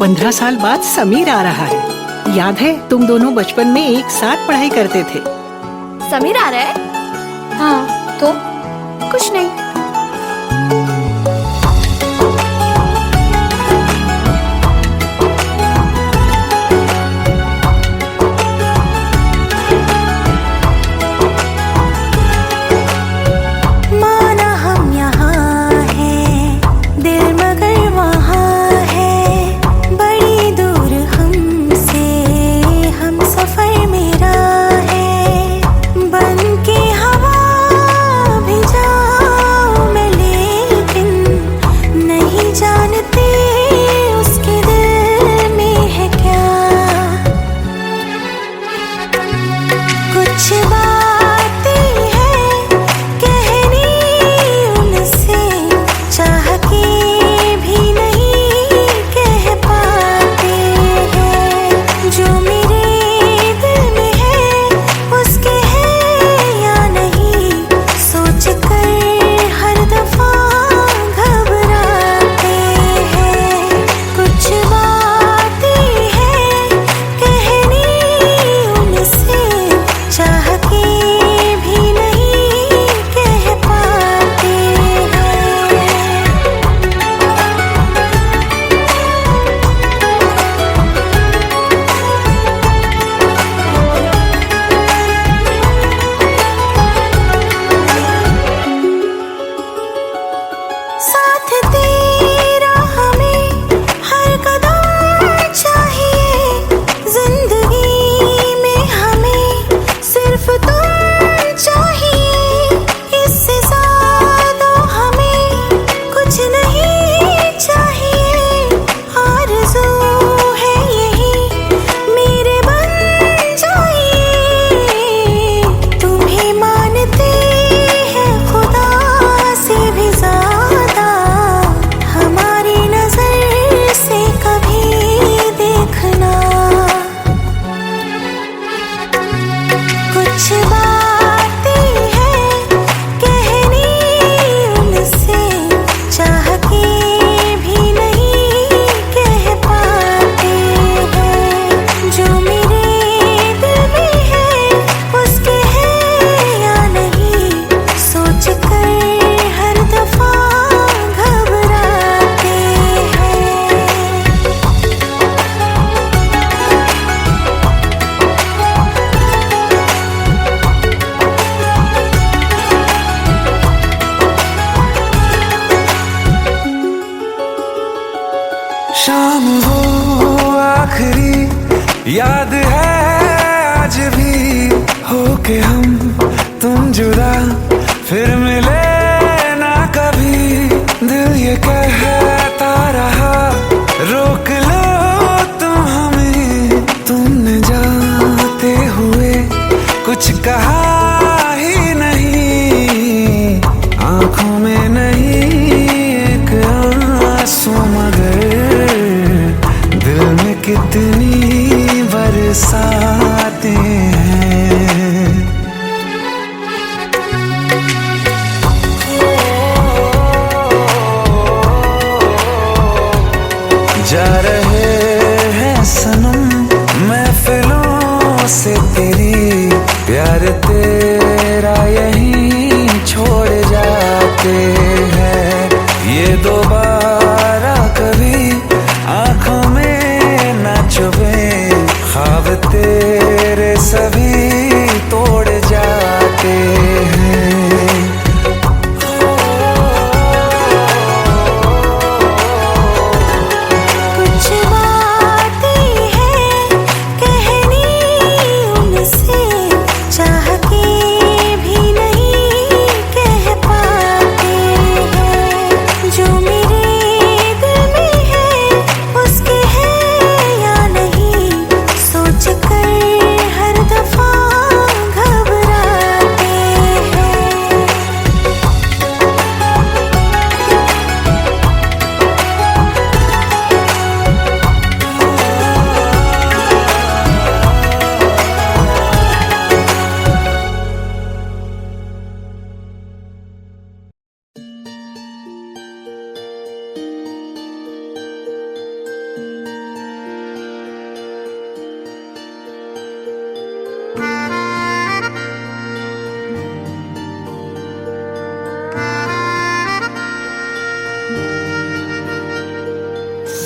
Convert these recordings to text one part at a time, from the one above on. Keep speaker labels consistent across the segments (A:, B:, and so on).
A: 15 साल बाद समीर आ रहा है। याद है तुम दोनों बचपन में एक साथ पढ़ाई करते थे।
B: समीर आ रहा है?
C: हाँ तो
B: कुछ नहीं।
D: शाम हो आखिरी याद है आज भी, होके हम तुम जुदा फिर मिले ना कभी। दिल ये कहता रहा रोक लो तुम हमें, तुमने जाते हुए कुछ कहा ही नहीं। आंखों में नहीं एक आंसू मगर दिल में कितनी बरसाते हैं। जा रहे हैं सनम महफिलों से तेरी, प्यार तेरा यहीं छोड़ जाते हैं। ये दोबारा कभी आंखों में ना चुभे, ख्वाब तेरे सभी तोड़ जाते हैं।
E: कुछ बातें हैं कहनी उनसे, चाह के भी नहीं कह पाते हैं। जो मेरे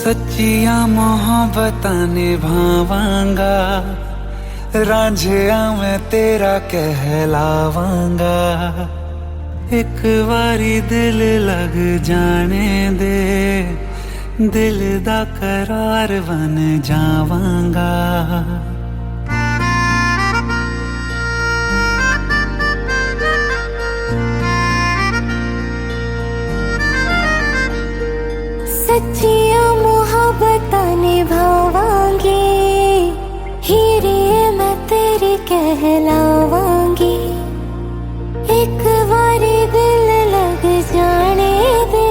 D: सच्चियां मोहब्बतां निभावांगा, रांझिया मैं तेरा कहलावांगा। एक बारी दिल लग जाने दे, दिल दा करार बन जावांगा।
E: सच्चियां मोहब्बतां निभावांगी, हीरे मैं तेरी कहलावांगी। एक बारी दिल लग जाने दे,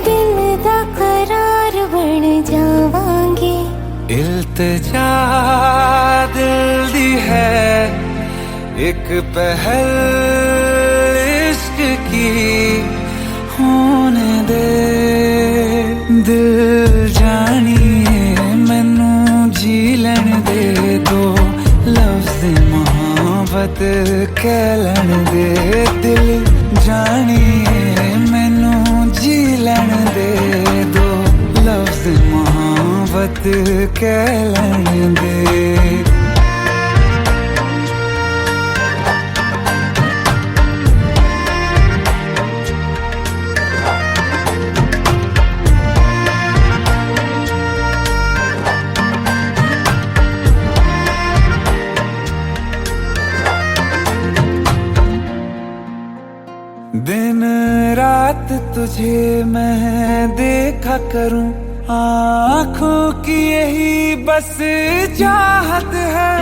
E: दिल दा करार बन जावांगी।
D: इल्तिजा दिल दी है एक पहल इश्क की, होने दे दिल जानिए मैनू जी लैन दे दो, लफ्ज़ मोहब्बत कह लैन दे। दिल जानिए मैनू जी लैन दे दो, लफ्ज़ मोहब्बत कह लैन दे। दिन रात तुझे मैं देखा करूं, आँखों की यही बस चाहत है।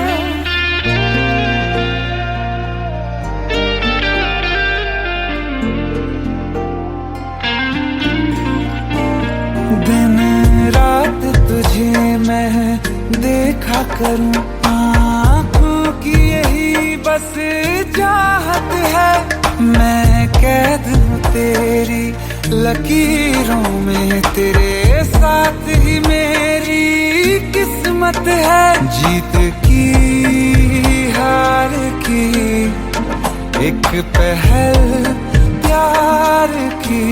D: दिन रात तुझे मैं देखा करूं, आँखों की यही बस चाहत है। मैं कैद हूँ तेरी लकीरों में, तेरे साथ ही मेरी किस्मत है। जीत की हार की एक पहल प्यार की,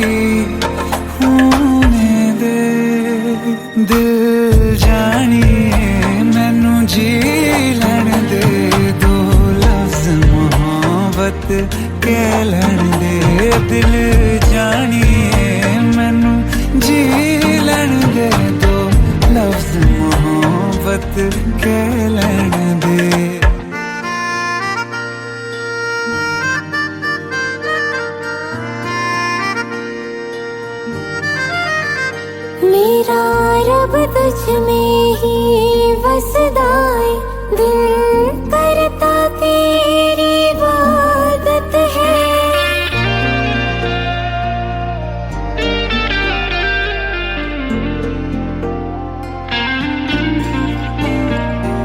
D: होने दे दिल जानिए मैनू जी लैन दे दो, लफ्ज़ मोहब्बत कह लैन दे। दिल जानिए मैनू जी लैन दे दो, लफ्ज़ मोहब्बत कह लैन दे।
E: मेरा रब तुझ में ही वसदा है, दिल करता तेरी इबादत है।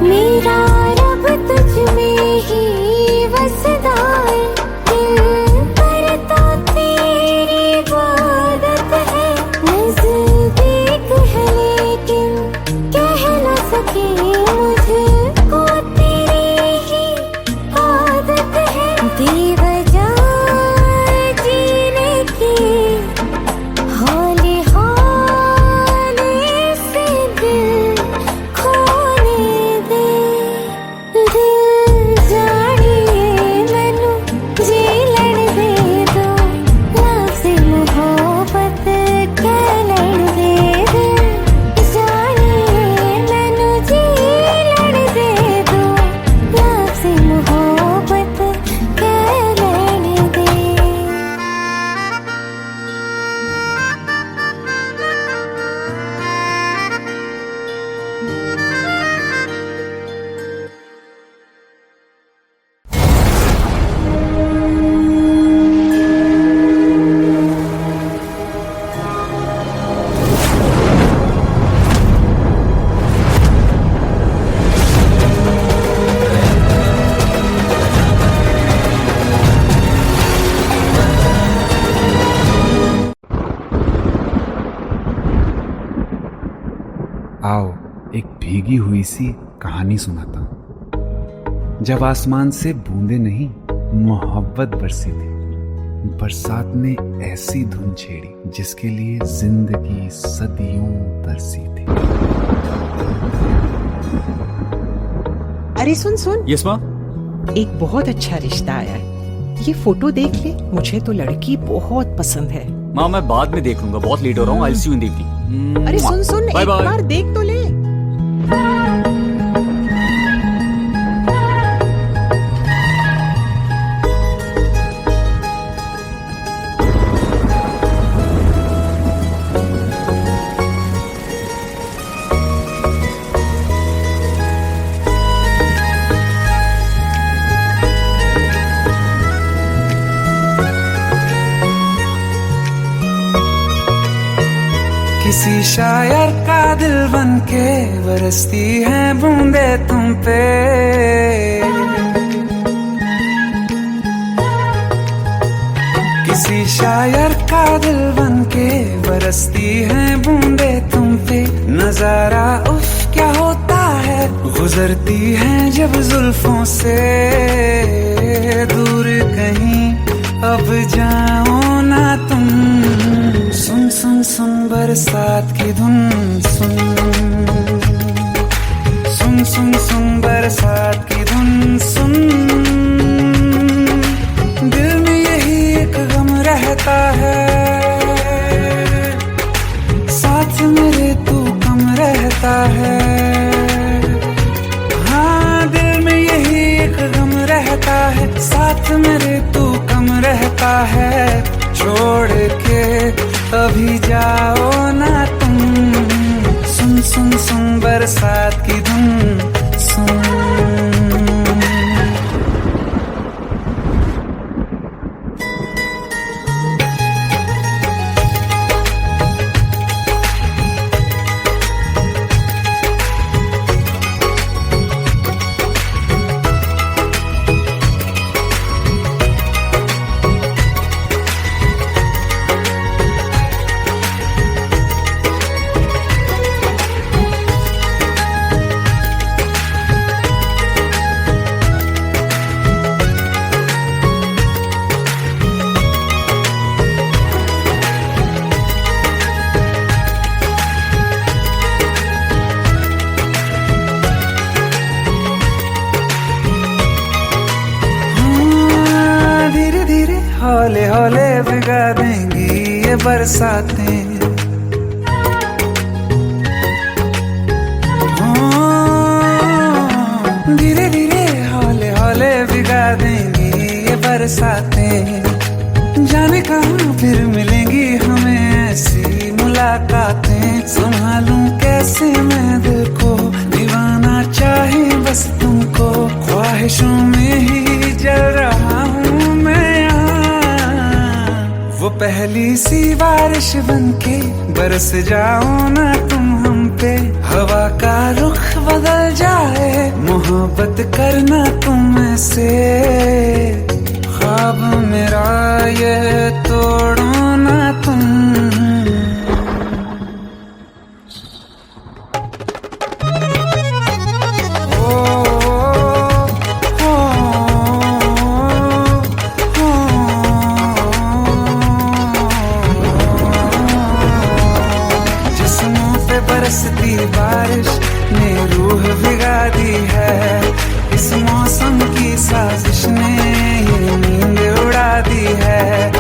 E: मेरा रब तुझ में ही वसदा है, दिल करता तेरी इबादत है। नज़दीक है लेकिन कह न सके, मुझको तेरी ही आदत है। बेवजह जीने की हौले हौले से दिल खोने दे। दिल जानिए मैनू जी लैन दे दो, लफ्ज़ मोहब्बत कह लैन दे। दिल जानिए मैनू जी लैन दे दो, लफ्ज़ मोहब्बत कह लैन दे।
C: आओ एक भीगी हुई सी कहानी सुनाता हूं। जब आसमान से बूंदे नहीं मोहब्बत बरसी थी, बरसात ने ऐसी धुन छेड़ी जिसके लिए जिंदगी सदियों तरसी थी।
A: अरे सुन सुन,
F: यस माँ।
A: एक बहुत अच्छा रिश्ता आया है, ये फोटो देख ले। मुझे तो लड़की बहुत पसंद है।
F: माँ मैं बाद में देख लूंगा, बहुत लेट हो रहा हूँ। आई सी यू इन द इवनिंग।
A: अरे सुन सुन,
F: बाय
A: एक
F: बाय।
A: बार देख तो ले।
D: किसी शायर का दिल बन के बरसती है बूंदे तुम पे, किसी शायर का दिल बन के बरसती है बूंदे तुम पे। नजारा उफ क्या होता है, गुजरती है जब जुल्फों से दूर कहीं अब जाओ ना तुम। सुन सुन सुन बरसात की धुन, सुन सुन सुन सुन बरसात की धुन सुन। दिल में यही एक गम रहता है, साथ मेरे तू कम रहता है। हाँ दिल में यही एक गम रहता है, साथ मेरे तू कम रहता है। छोड़ के अभी जाओ ना तुम। सुन सुन सुन बरसात की धुन सुन। हौले हौले भिगा देंगी ये बरसातें, धीरे धीरे हौले हौले भिगा देंगी ये बरसातें। जाने कहाँ फिर मिलेंगी हमें ऐसी मुलाकातें। संभालूं कैसे मैं दिल को, दीवाना चाहे बस तुमको। ख्वाहिशों में ही जल रहा हूँ मैं यहाँ। वो पहली सी बारिश बनके बरस जाओ ना तुम हम पे। हवा का रुख बदल जाए, मोहब्बत करना तुम ऐसे। ख्वाब मेरा ये तोड़ो ना तुम। बरसती बारिश ने रूह भिगा दी है। इस मौसम की साजिश ने ये नींद उड़ा दी है।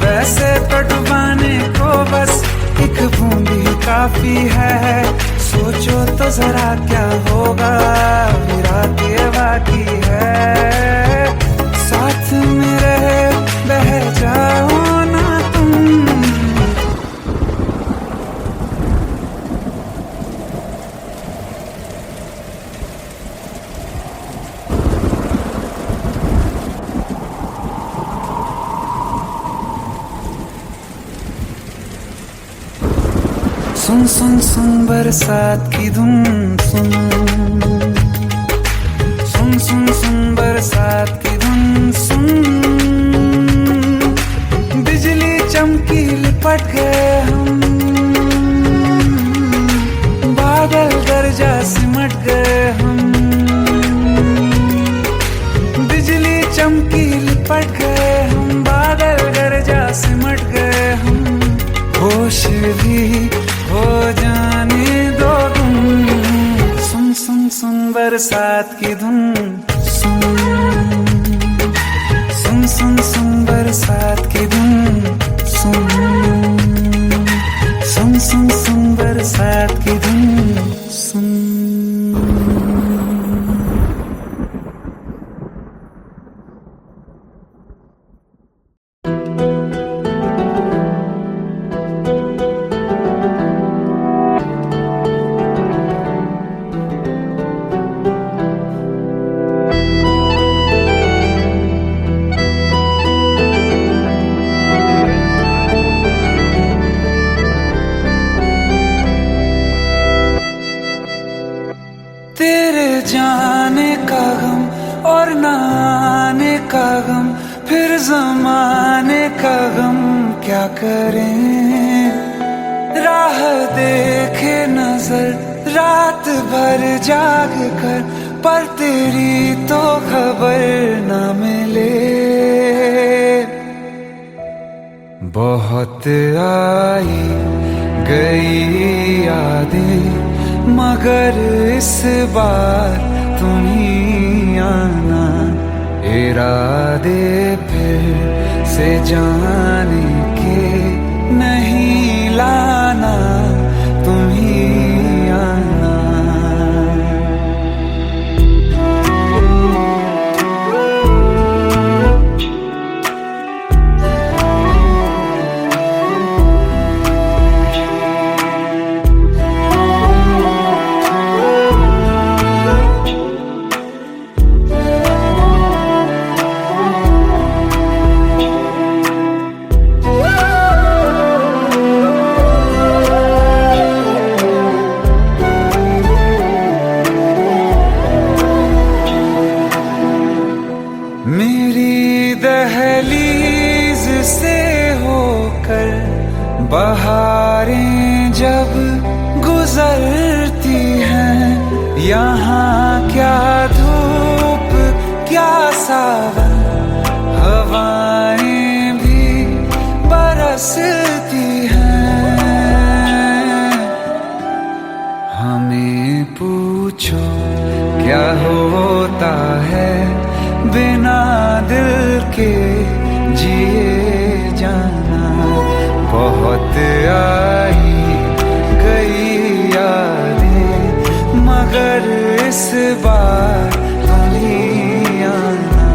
D: वैसे तो डुबाने को बस एक बूंद ही काफी है। सोचो तो जरा क्या होगा, रात ये बाकी है। साथ में रहे बह जाओ ना तुम। सुन सुन सुन बरसात की धुन सुन। सुन सुन सुन बरसात की धुन सुन। बिजली चमकी लिपट गए हम, बादल गरजा सिमट गए हम। बिजली चमकी लिपट गए हम, बादल गरजा बरसात की धुन सुन सुन सुन सुन बरसात की धुन सुन सुन सुन सुन बरसात की धुन सुन। तेरे जाने का गम और न आने का गम, फिर जमाने का गम क्या करें। राह देखे नजर रात भर जाग कर, पर तेरी तो खबर न मिले। बहुत आई गई यादें, मगर इस बार तुम ही आना। इरादे फिर से जाने के नहीं लाना, तुम ही आना। मेरी दहलीज से होकर बहारें जब गुजरती हैं, यहाँ क्या धूप क्या सावन, हवाएं भी बरसती हैं। हमें पूछो क्या होता है बिना दिल के जिए जाना। बहुत आई गई यादें, मगर इस बार तुम ही आना।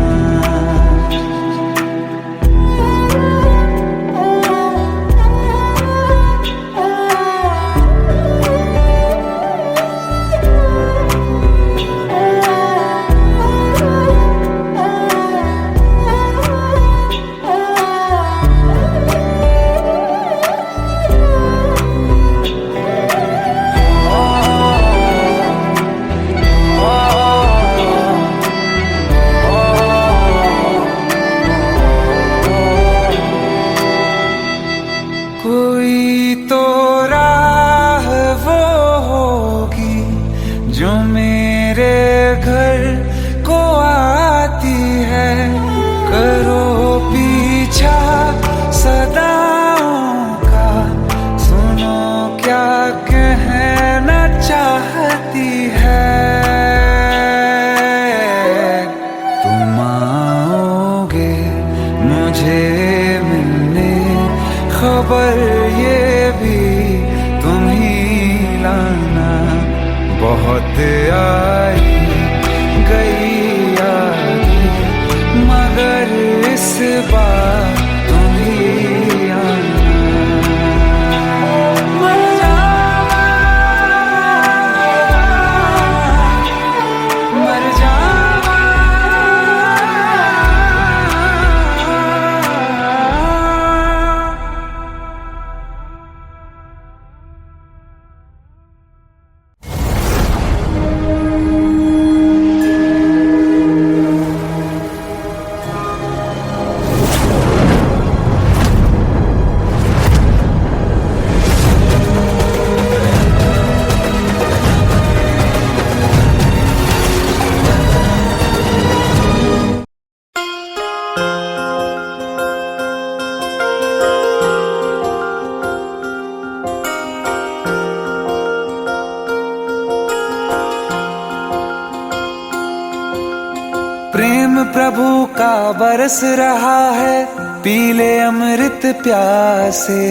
D: कोई तो राह वो होगी जो मेरे घर को आती है। करो पीछा सदाओं का, सुनो क्या कहना चाहती है। तुम आओगे मुझे मिलने, खबर ये भी तुम ही लाना। बहुत आई गई यादें, मगर इस बार तुम ही आना। मर जावा, मर जावा। प्रभु का बरस रहा है, पीले अमृत प्यासे।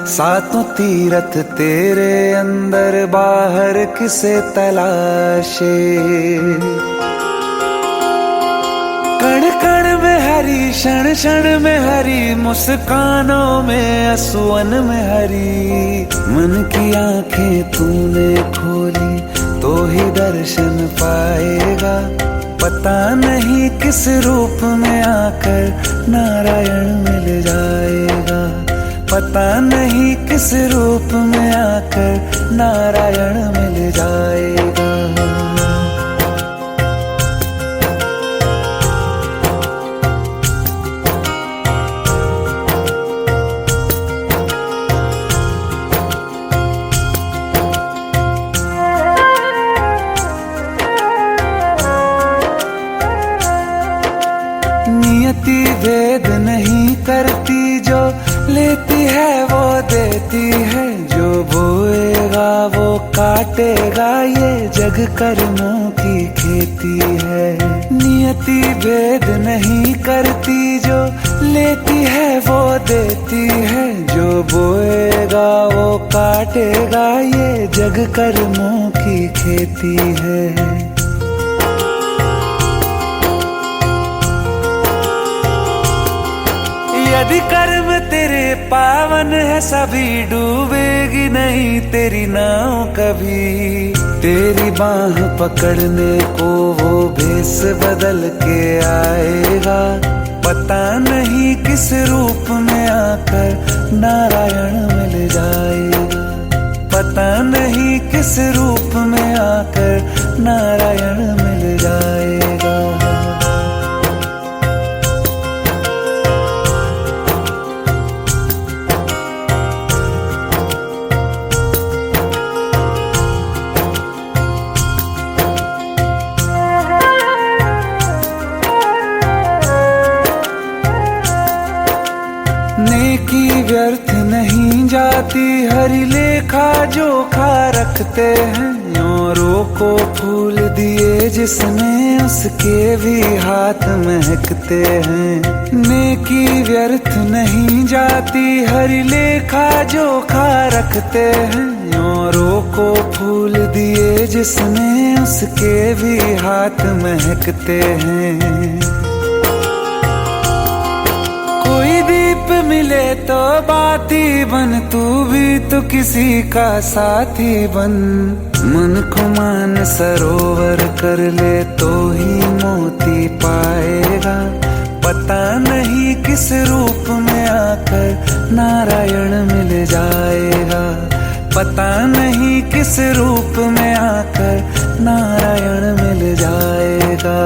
D: सातों तीरथ तेरे अंदर बाहर किसे तलाशे। कण कण में हरी, क्षण क्षण में हरी, मुस्कानों में असुवन में हरी। मन की आंखें तूने खोली तो ही दर्शन पाएगा। पता नहीं किस रूप में आकर नारायण मिल जाएगा। पता नहीं किस रूप में आकर नारायण मिल जाएगा। नियति भेद नहीं करती, जो लेती है वो देती है। जो बोएगा वो काटेगा, ये जग कर्मों की खेती है। नियति भेद नहीं करती, जो लेती है वो देती है। जो बोएगा वो काटेगा, ये जग कर्मों की खेती है। यदि कर्म तेरे पावन है, सभी डूबेगी नहीं तेरी नाव कभी। तेरी बाह पकड़ने को वो भेष बदल के आएगा। पता नहीं किस रूप में आकर नारायण मिल जाएगा। पता नहीं किस रूप में आकर नारायण मिल जाएगा। नेकी व्यर्थ नहीं जाती, हरि लेखा जोखा रखते हैं। औरों को फूल दिए जिसने, उसके भी हाथ महकते हैं। नेकी व्यर्थ नहीं जाती, हरि लेखा जोखा रखते हैं। औरों को फूल दिए जिसने, उसके भी हाथ महकते हैं। कोई दीप मिले तो बाती बन, तू भी तो किसी का साथी बन। मन को मान सरोवर कर ले तो ही मोती पाएगा। पता नहीं किस रूप में आकर नारायण मिल जाएगा। पता नहीं किस रूप में आकर नारायण मिल जाएगा।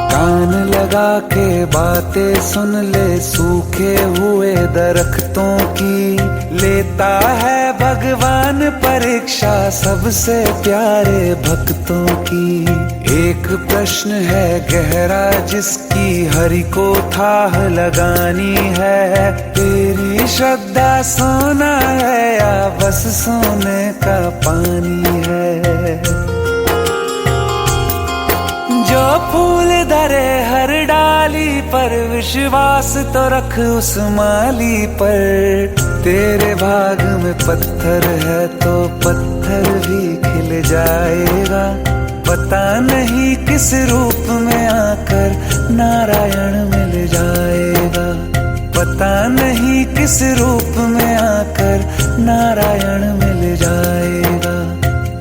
D: कान लगा के बातें सुन ले सूखे हुए दरख्तों की। लेता है भगवान परीक्षा सबसे प्यारे भक्तों की। एक प्रश्न है गहरा जिसकी हरि को थाह लगानी है। तेरी श्रद्धा सोना है या बस सोने का पानी है। जो फूल धरे हर डाली पर, विश्वास तो रख उस माली पर। तेरे भाग में पत्थर है तो पत्थर भी खिल जाएगा। पता नहीं किस रूप में आकर नारायण मिल जाएगा। पता नहीं किस रूप में आकर नारायण मिल जाएगा।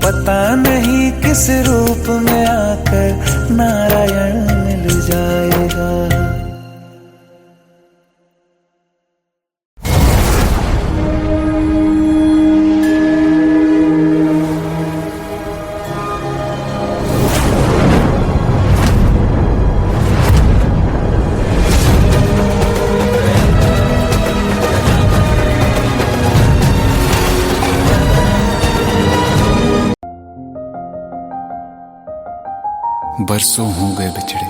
D: पता नहीं किस रूप में आकर नारायण मिल जाएगा।
C: बरसों हो गए बिछड़े,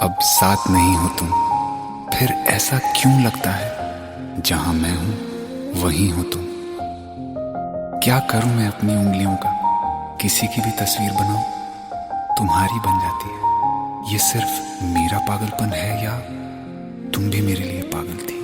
C: अब साथ नहीं हो तुम। फिर ऐसा क्यों लगता है, जहां मैं हूं वहीं हो तुम। क्या करूं मैं अपनी उंगलियों का, किसी की भी तस्वीर बनाऊं तुम्हारी बन जाती है। ये सिर्फ मेरा पागलपन है या तुम भी मेरे लिए पागल थी?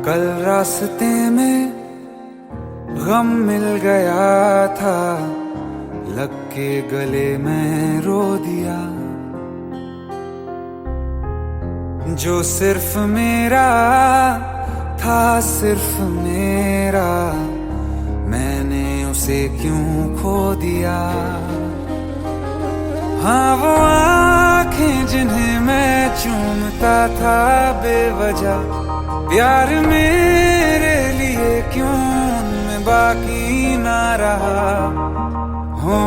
D: कल रास्ते में गम मिल गया था, लग के गले में रो दिया। जो सिर्फ मेरा था, सिर्फ मेरा, मैंने उसे क्यों खो दिया। हाँ वो आंखें जिन्हें मैं चूमता था बेवजह, प्यार मेरे लिए क्यों उनमें बाकी ना रहा। हो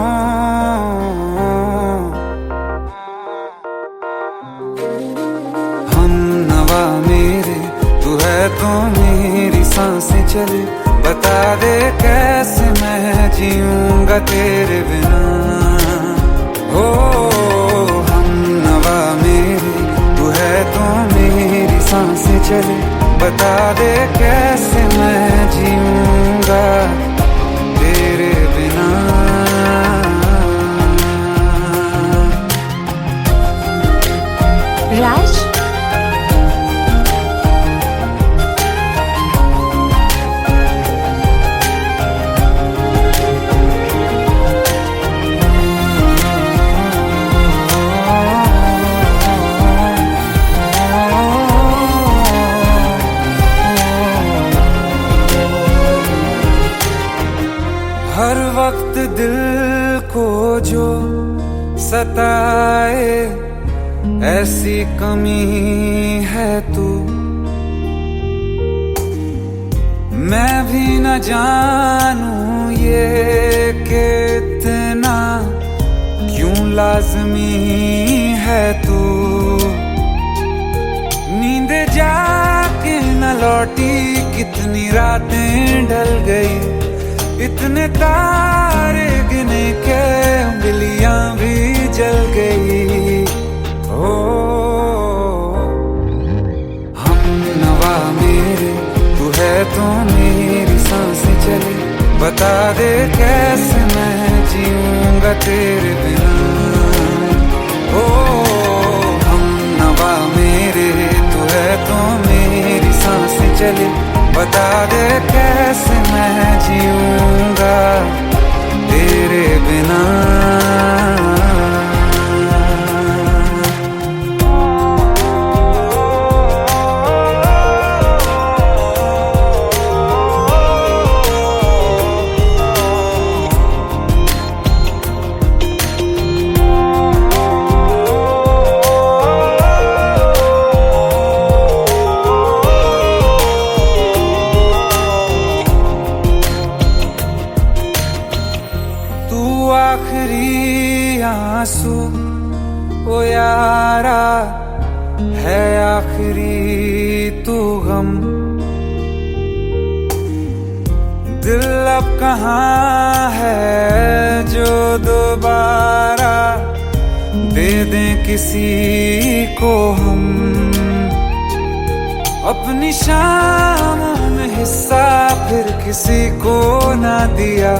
D: हम नवा मेरे, तू है तो मेरी सांसें चले, बता दे कैसे मैं जीऊंगा तेरे बिना। हो हम नवा मेरे, तू है तो मेरी सांसें चले, बता दे कैसे मैं जीऊंगा तेरे बिना।
B: राज,
D: हर वक्त दिल को जो सताए, ऐसी कमी है तू। मैं भी न जानूं ये कि इतना क्यों लाज़मी है तू। नींद जाके न लौटी, कितनी रातें ढल गई, इतने तारे गिने के उंगलियां भी जल गई। ओ हम नवा मेरे, तू है तो मेरी सांसें चले, बता दे कैसे मैं जीऊंगा तेरे बिना। ओ हम नवा मेरे, तू है तो मेरी सांसें चले, बता दे कैसे मैं जीऊंगा तेरे बिना। आखिरी आंसू ओ यारा है, आखिरी तू गम। दिल अब कहाँ है जो दोबारा दे दें किसी को हम। अपनी शामों में हिस्सा फिर किसी को ना दिया,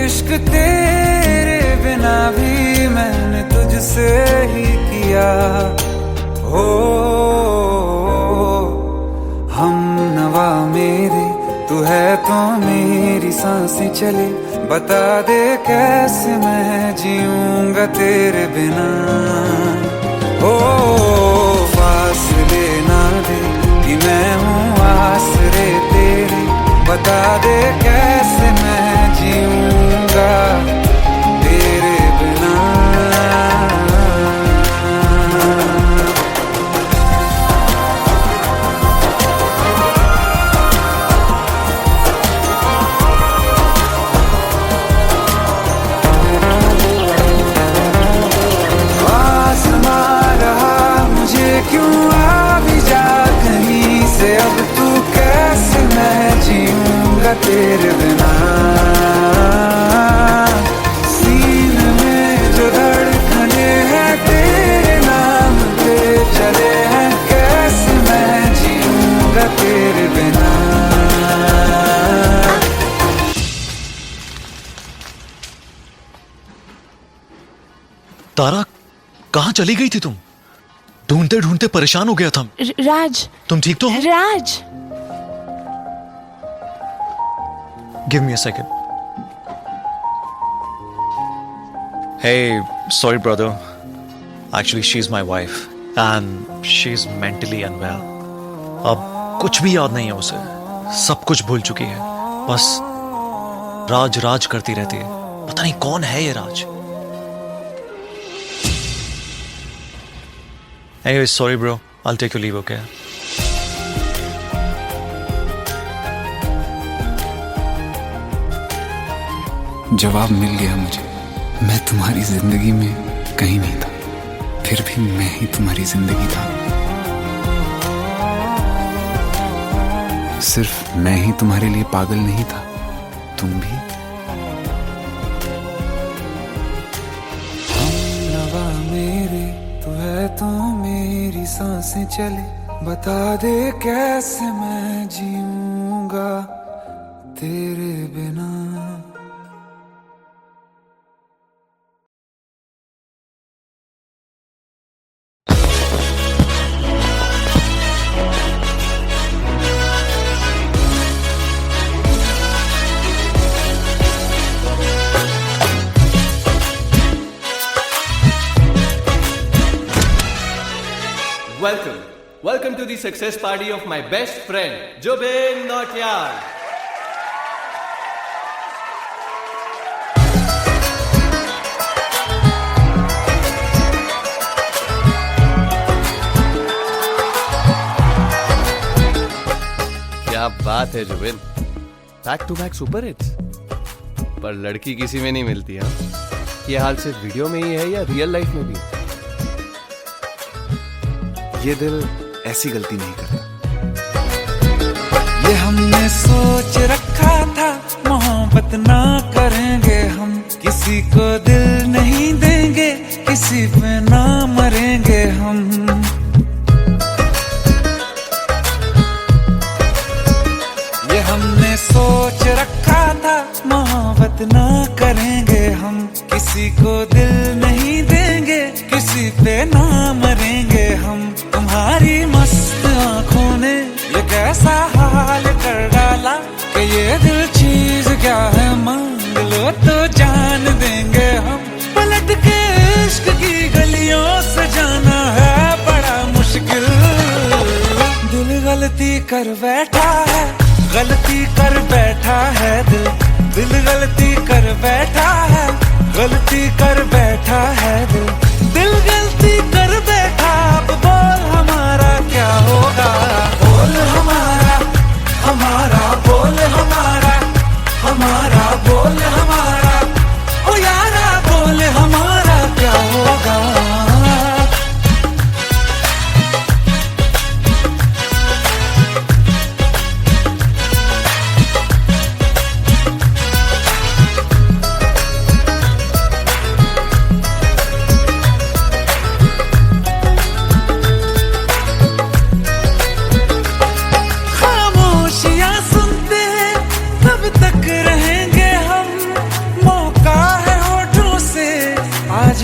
D: इश्क तेरे बिना भी मैंने तुझसे ही किया। हो हम नवा मेरे, तू है तो मेरी सांसें चले, बता दे कैसे मैं जीऊंगा तेरे बिना। हो फासले ना दे कि मैं हूँ आसरे तेरे, बता दे कैसे मैं जीऊंगा तेरे बिना। आसमां रहा मुझे क्यों, आ भी जा कहीं से, अब तू कैसे मैं जीऊंगा तेरे बिना। मेरा तेरे बिना।
G: तारा, कहाँ चली गई थी तुम? ढूंढते ढूंढते परेशान हो गया था।
B: राज,
G: तुम ठीक तो हो?
B: Raj.
G: Give me a second. Hey, sorry brother. Actually, she's my wife and she's mentally unwell. अब कुछ भी याद नहीं है उसे, सब कुछ भूल चुकी है। बस राज राज करती रहती है। पता नहीं कौन है ये राज। Anyway, sorry bro. I'll take your leave, okay?
C: जवाब मिल गया मुझे। मैं तुम्हारी जिंदगी में कहीं नहीं था, फिर भी मैं ही तुम्हारी जिंदगी था। सिर्फ मैं ही तुम्हारे लिए पागल नहीं था, तुम भी।
D: हमनवा मेरे तू है तो मेरी सांसें चले, बता दे कैसे मैं जीऊंगा तेरे बिना।
H: Welcome to the success party of my best friend, Jubin Nautiyal. क्या बात है Zubin, back to back super hits. पर लड़की किसी में नहीं मिलती है। ये हाल सिर्फ वीडियो में ही है या रियल लाइफ में भी?
C: ये दिल ऐसी गलती नहीं करता।
D: ये हमने सोच रखा था मोहब्बत ना करेंगे हम, किसी को दिल नहीं देंगे, किसी पे ना मरेंगे हम। ये हमने सोच रखा था मोहब्बत ना करेंगे हम, किसी को दिल नहीं देंगे, किसी पे ना मरेंगे हम। तुम्हारी मस्त आंखों ने ये कैसा हाल कर डाला कि ये दिल चीज क्या है, मांग लो तो जान देंगे हम। पलट के इश्क की गलियों से जाना है बड़ा मुश्किल। दिल गलती कर बैठा है, गलती कर बैठा है दिल। दिल गलती कर बैठा है, गलती कर बैठा है दिल। दिल गलती कर बैठा, अब बोल हमारा क्या होगा। बोल हमारा, हमारा बोल हमारा, हमारा बोल हमारा, ओ यारा बोल हमारा क्या होगा।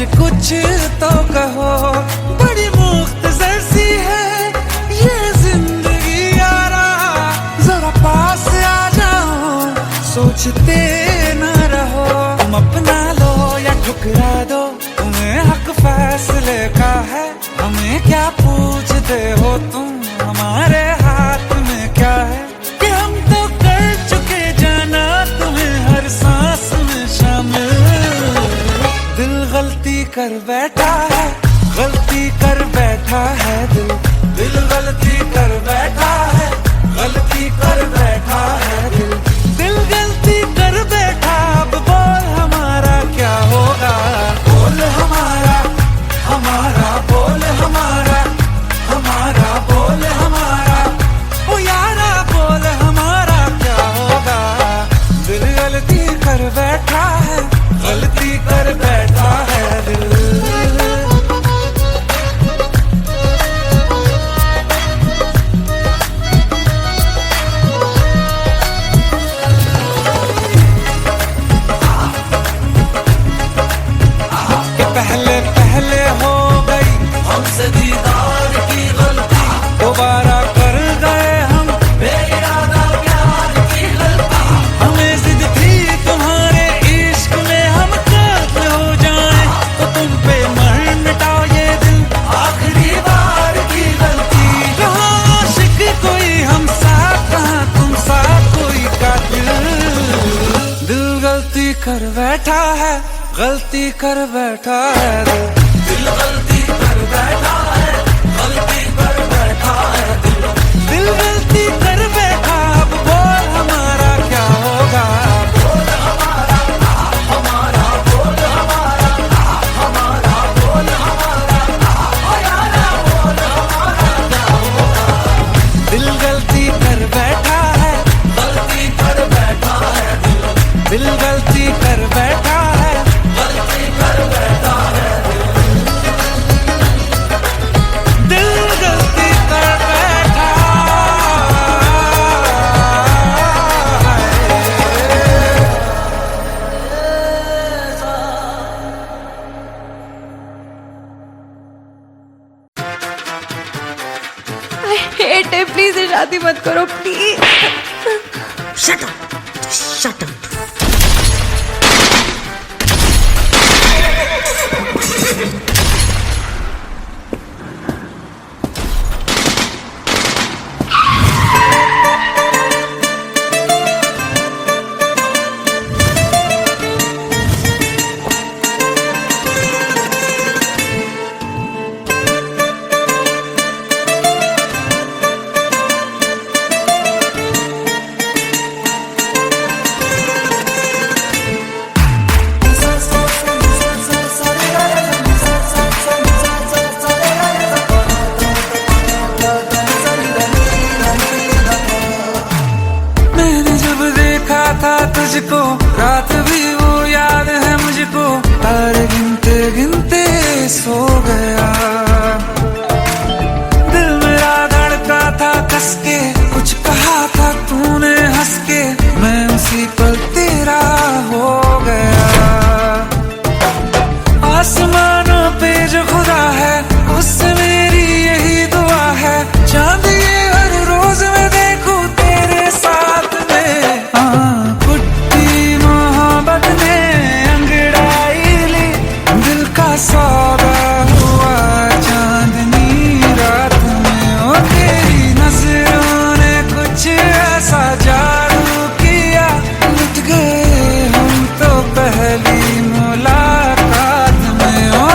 D: कुछ तो कहो, बड़ी मुख्तसर सी है ये जिंदगी यारा। जरा पास आ जाओ, सोचते न रहो। तुम अपना लो या ठुकरा दो, तुम्हें हक फैसले का है। हमें क्या पूछते हो तुम, हमारे हाथ में क्या है कि हम तो कर चुके जाना तुम्हें हर सांस में शामिल। दिल गलती कर बैठा है, गलती कर बैठा है दिल। दिल गलती कर बैठा है, गलती कर बैठा है दिल। दिल गलती कर बैठा, अब बोल हमारा क्या होगा। बोल हमारा, हमारा बोल हमारा, हमारा बोल हमारा, ओ यारा बोल हमारा क्या होगा। दिल गलती कर बैठा है, गलती कर बैठा है दिल। बैठा है, गलती कर बैठा है दिल गलती कर बैठा है, गलती कर बैठा है दिल गलती कर बैठा। अब बोल हमारा क्या होगा, बोल हमारा हमारा बोल हमारा हमारा बोल हमारा बोल हमारा क्या होगा। दिल गलती कर बैठा है, गलती कर बैठा है दिल गलती कर बैठा है, गलती कर बैठा है दिल गलती कर बैठा
B: आई हेट इट, प्लीज ये शादी मत करो please.
A: Shut up, shut up. तुझको रात भी वो याद है मुझको, तारे गिनते गिनते सो गया। दिल मेरा धड़का था कस के, कुछ कहा था तूने हंस के, मैं उसी पल तेरा हो गया। आसमानों पे जो खुदा है उससे मेरी यही दुआ है, चांद ये हर रोज मैं देखूं तेरे साथ में। सौदा हुआ चांदनी रात में, ओ तेरी नजरों ने कुछ ऐसा जादू किया, लुट गए हम तो पहली मुलाकात में। ओ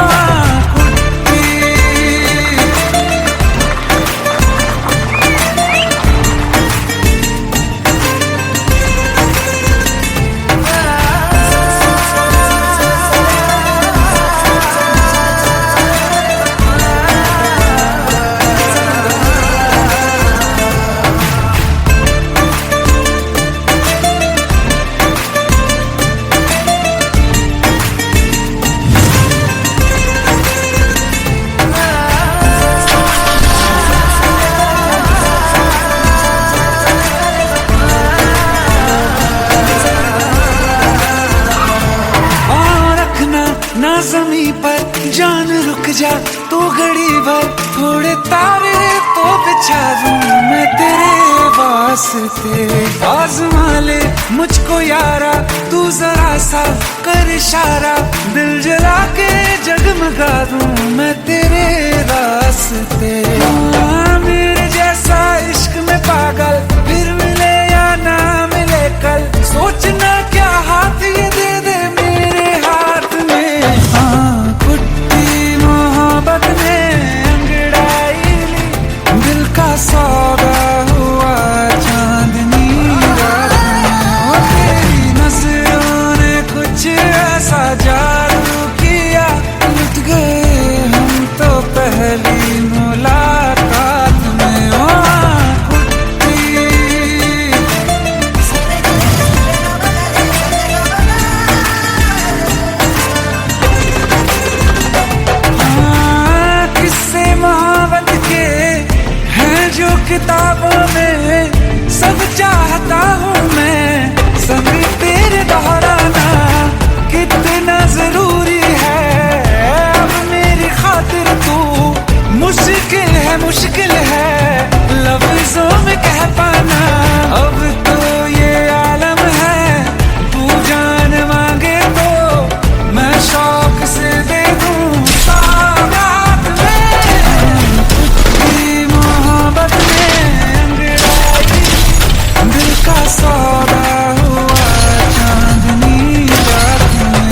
A: ज़मीं पर जान रुक जा तू घड़ी भर, थोड़े तारे तो बिछा दूं मैं तेरे वास्ते। आज़मा ले मुझको यारा तू जरा सा कर इशारा, दिल जला के जगमगा दूं मैं तेरे रास्ते। मेरे जैसा इश्क में पागल फिर मिले या ना मिले कल, सोचना क्या हाथ ये दे दे मेरे हाथ में। कुट्टी मोहब्बत ने अंगड़ाई ली, दिल का सौदा हुआ चांदनी रात में। ओ तेरी नजरों ने कुछ ऐसा जादू किया, लुट गए हम तो पहली मुलाकात में। ओ किताबों में सब चाहता हूँ मैं, संग तेरे दोहराना कितना जरूरी है। अब मेरी खातिर तू मुश्किल है लफ्जों में कह पाना। अब तो ये आलम है, तू जान मांगे तो मैं शौक से दे दूँ सौगात में। तेरी मोहब्बत दिल का सौदा हुआ चांदनी रात में।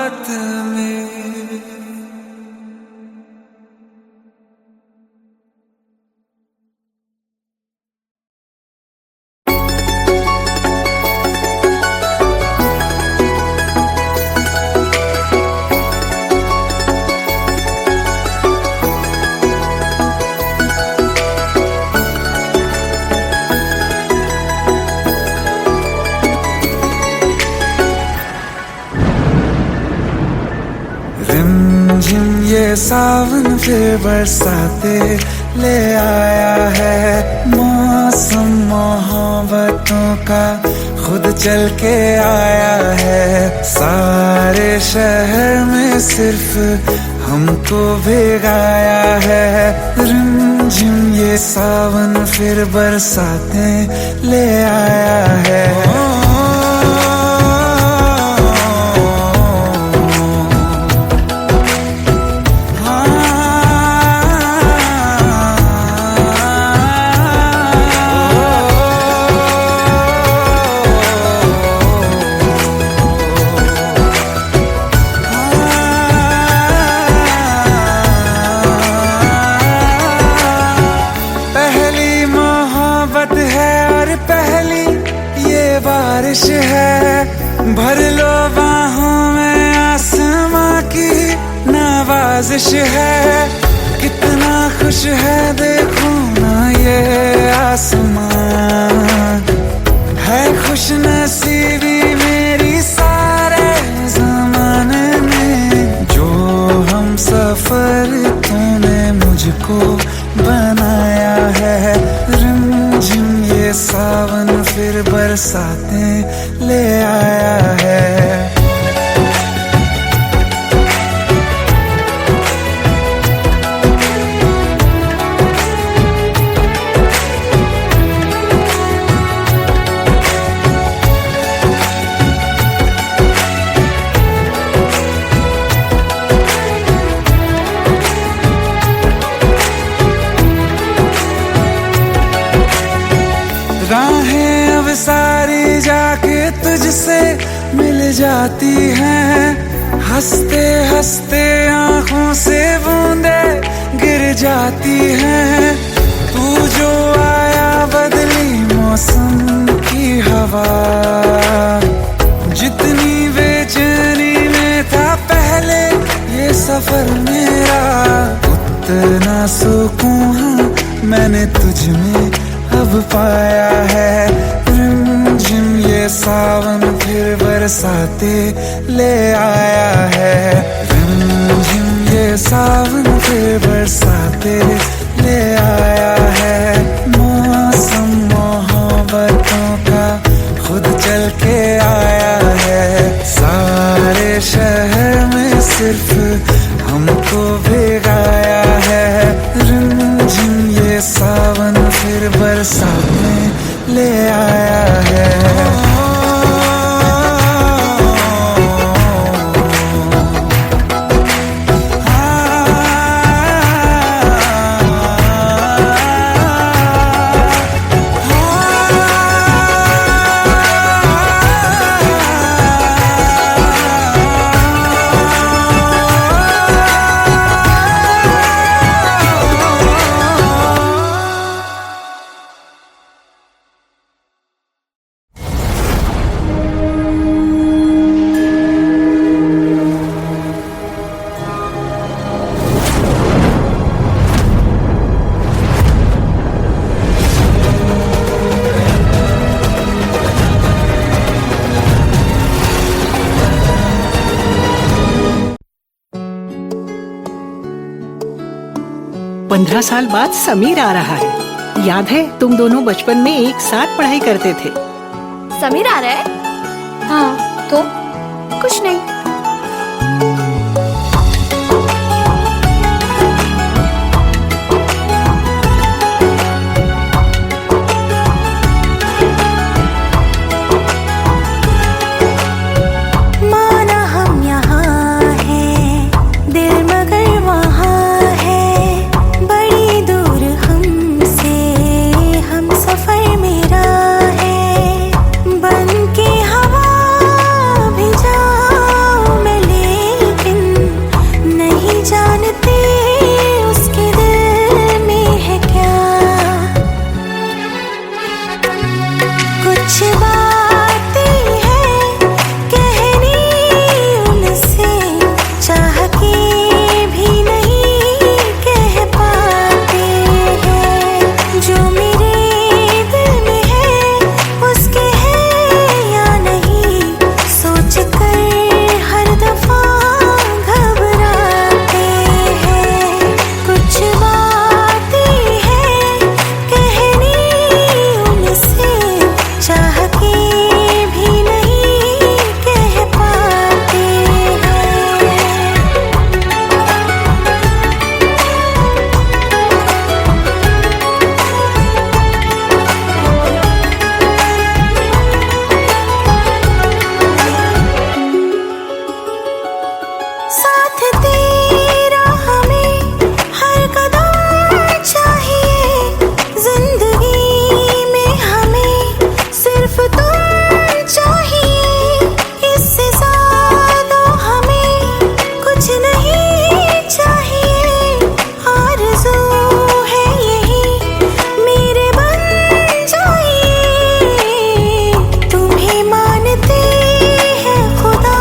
D: रात में। रिमझिम ये सावन फिर बरसाते ले आया है, मौसम मोहब्बतों का खुद चल के आया है। सारे शहर में सिर्फ हमको भिगाया है। रिमझिम ये सावन फिर बरसाते ले आया है। बारिश है, भर लो बाहों में, आसमां की नवाजिश है। कितना खुश है देखो ना ये आसमां, है खुश नसीबी मेरी सारे ज़माने में। जो हम सफर तूने मुझको बनाया है। रिमझिम ये सावन फिर बरसाते ले आया है। राहें अब सारी जाके तुझसे मिल जाती हैं, हंसते हंसते आंखों से बूंदे गिर जाती हैं। तू जो आया बदली मौसम की हवा, जितनी बेचैनी में था पहले ये सफर मेरा, उतना सुकून मैंने तुझ में अब पाया है। रिमझिम ये सावन फिर बरसाते ले आया है। रिमझिम ये सावन फिर बरसाते ले आया है। मौसम मोहब्बतों का खुद चल के आया है। सारे शहर में सिर्फ हमको भिगाया है। रिमझिम ये सावन फिर बरसाते ले आया है।
I: पंद्रह साल बाद समीर आ रहा है। याद है तुम दोनों बचपन में एक साथ पढ़ाई करते थे।
B: समीर आ रहा है? हाँ तो कुछ नहीं।
E: बन के हवा भी जाऊं मैं ले साथ तेरा हमें हर कदम चाहिए, जिंदगी में हमें सिर्फ तुम चाहिए, इससे ज्यादा हमें कुछ नहीं चाहिए। आरज़ू है यही मेरे बन जाइए, तुम्हें मानते हैं खुदा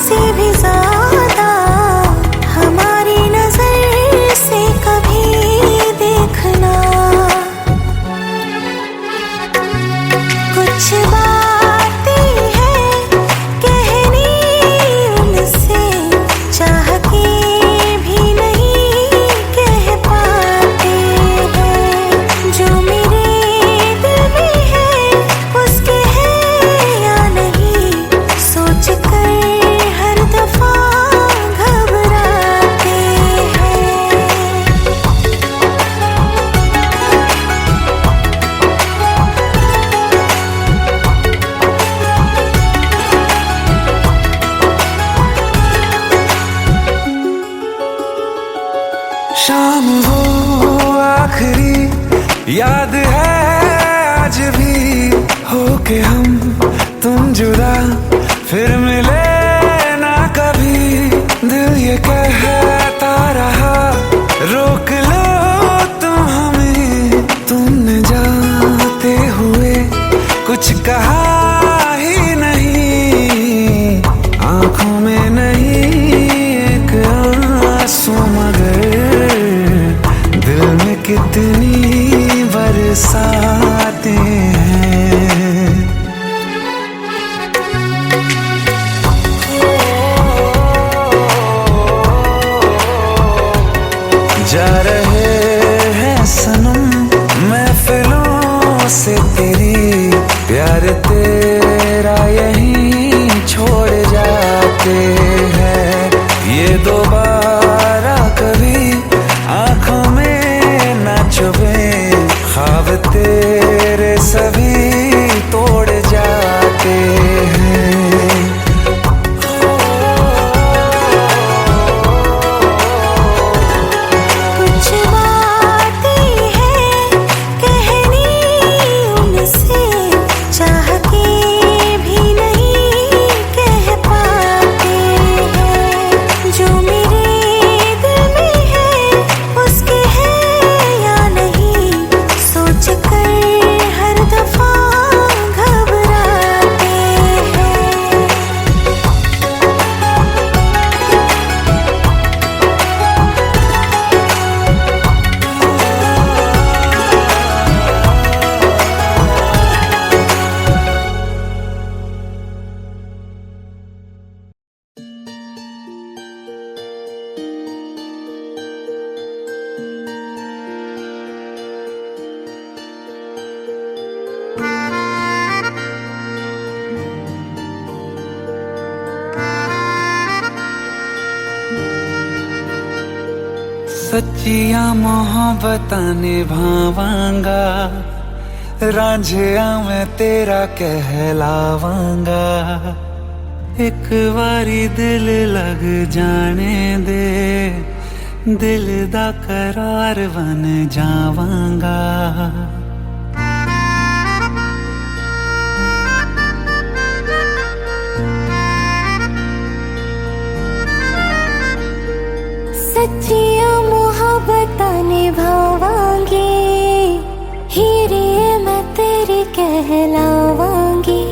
E: से भी ज्यादा, हमारी नजर से कभी देखना। कुछ बातें हैं कहनी उनसे, चाह के भी नहीं कह पाते हैं, जो मेरे दिल में है उसके है या नहीं, सोच कर हर दफा घबराते हैं।
D: शाम वो आखिरी याद है आज भी, होके हम तुम जुदा फिर मिले ना कभी। दिल ये कहता रहा रोक लो तुम हमें, तुमने जाते हुए कुछ कहा ही नहीं, आंखों में नहीं एक आंसू मगर दिल में कितनी बरसाते हैं। जा रहे हैं सनम महफिलों से तेरी, प्यार तेरा यहीं छोड़ जाते हैं, ये दोबारा कभी आंखों में ना चुभे, ख्वाब तेरे सभी तोड़ जाते हैं।
E: कुछ बातें हैं कहनी उनसे, चाह के भी नहीं कह पाते हैं, जो मेरे दिल में है उसके है या नहीं, सोच कर हर दफा घबराते हैं।
D: सच्चिया मोहब्बत निभावांगा, रांझिया मैं तेरा कहलावांगा, एक बारी दिल लग जाने दे, दिल दा करार बन जावांगा।
E: सच्चिया मोहब्बत निभावांगी, हीरे मैं तेरी कहलावांगी,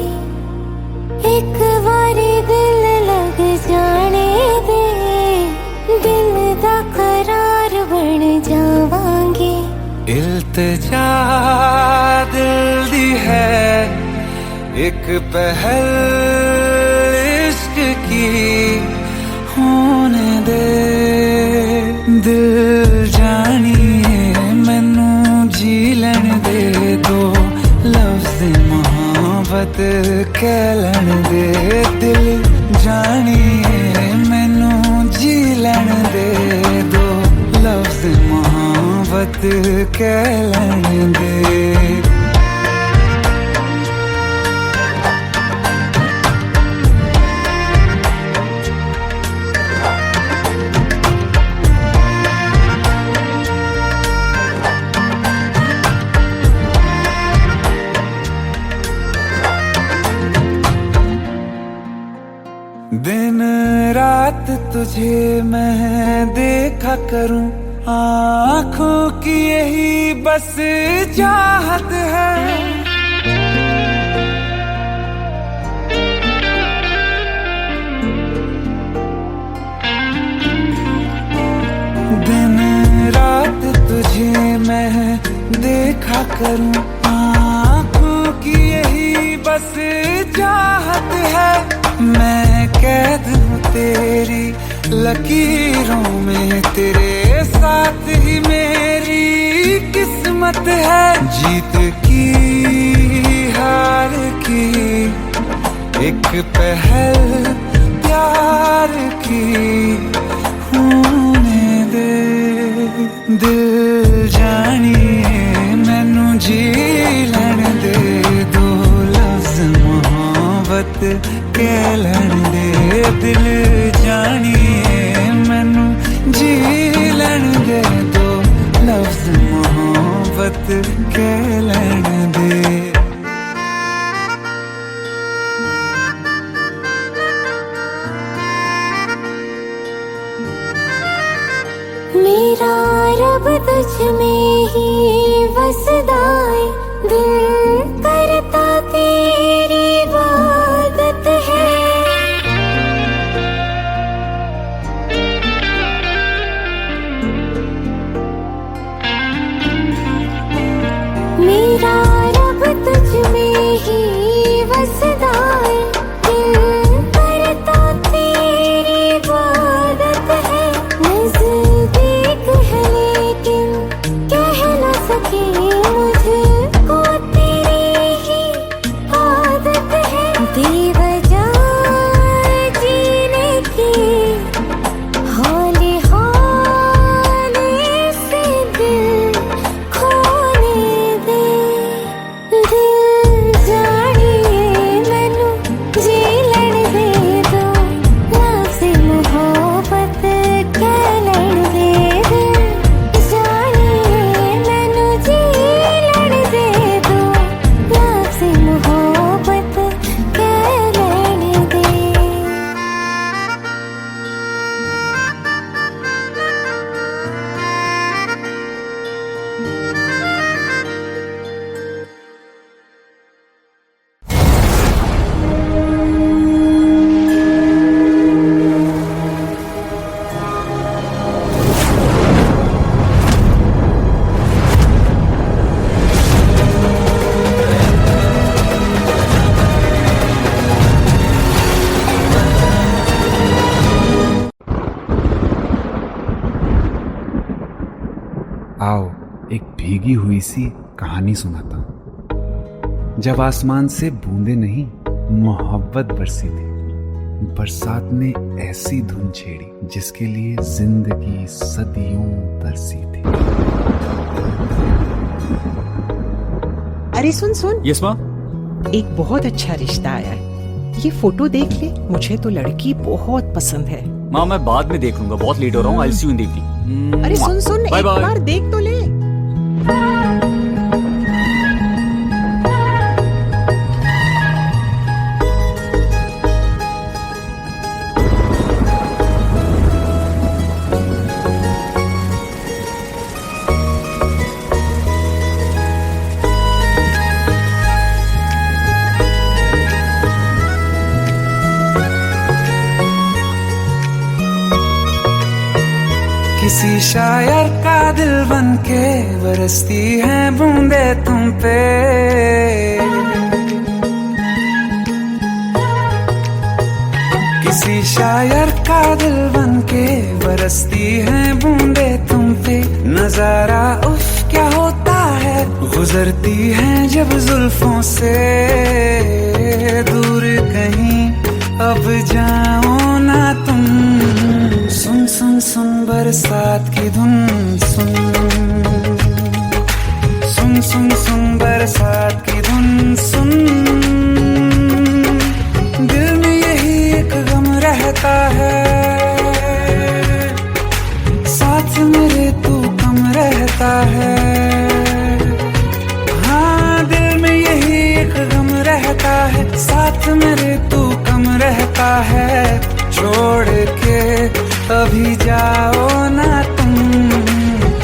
E: एक बारी दिल लग जाने दे, दिल दा करार बन जावांगी।
D: इल्तिजा दिल दी है एक पहल इश्क की, होने दे दिल जानिए मैनू जी लैन दे दो, लफ्ज़ मोहब्बत कह लैन दे, दिल जानिए मैनू जी लैन दे दो, लफ्ज़ मोहब्बत कह लैन दे। तुझे मैं देखा करूं, आँखों की यही बस चाहत है। दिन रात तुझे मैं देखा करूं, आँखों की यही बस चाहत है। मैं कैद हूँ तेरी लकीरों में, तेरे साथ ही मेरी किस्मत है। जीत की हार की एक पहल प्यार की होने दे। दिल जानिए मैनू जी लैण दे, दो लफ्ज़ मोहब्बत कह लैण दे। दिल जानिए मैनू जी लैण दे, दो लफ्ज़ मोहब्बत कह लैण दे।
E: मेरा रब तुझ में ही वसदा है, दिल करता तेरी इबादत है। मेरा रब तुझ में ही वसदा है, दिल करता तेरी इबादत है। नज़दीक है लेकिन कह न सके, मुझको तेरी ही आदत है। बेवजह जीने की हौले हौले से दिल खोने दे। दिल जानिए मैनू जी लैण दे, दो लफ्ज़ मोहब्बत कह लैण दे। दिल जानिए मैनू जी लैण दे, दो लफ्ज़ मोहब्बत कह लैण दे।
C: आओ एक भीगी हुई सी कहानी सुनाता हूं। जब आसमान से बूंदे नहीं मोहब्बत बरसी थी, बरसात ने ऐसी धुन छेड़ी जिसके लिए जिंदगी सदियों तरसी थी।
I: अरे सुन सुन,
F: यस माँ।
I: एक बहुत अच्छा रिश्ता आया है, ये फोटो देख ले। मुझे तो लड़की बहुत पसंद है।
F: माँ मैं बाद में देख लूंगा, बहुत लेट हो रहा हूँ। आई सी यू इन द इवनिंग।
I: अरे सुन सुन, एक बार देख तो ले।
D: किसी शायर का दिल बन के बरसती है बूंदे तुम पे। किसी शायर का दिल बन के बरसती है बूंदे तुम पे। नजारा उफ क्या होता है, गुजरती है जब जुल्फों से दूर कहीं अब जाओ ना तुम। सुन सुन सुन बरसात की धुन सुन, सुन सुन सुन बरसात की धुन सुन। दिल में यही एक गम रहता है, साथ मेरे तू कम रहता है। हाँ दिल में यही एक गम रहता है, साथ मेरे तू कम रहता है। छोड़ के अभी जाओ ना तुम।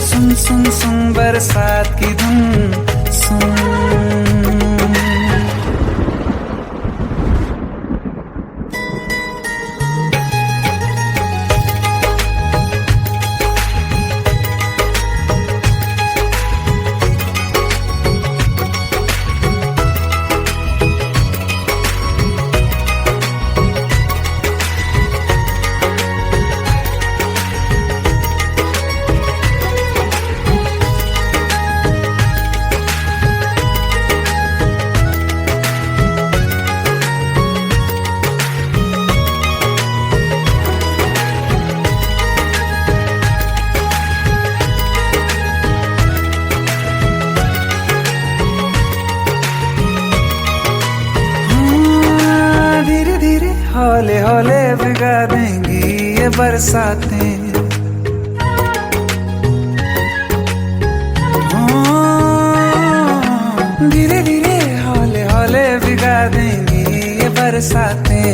D: सुन सुन सुन बरसात की धुन सुन। हौले हौले भिगा देंगी ये बरसातें। धीरे धीरे हौले हौले भिगा देंगी ये बरसातें।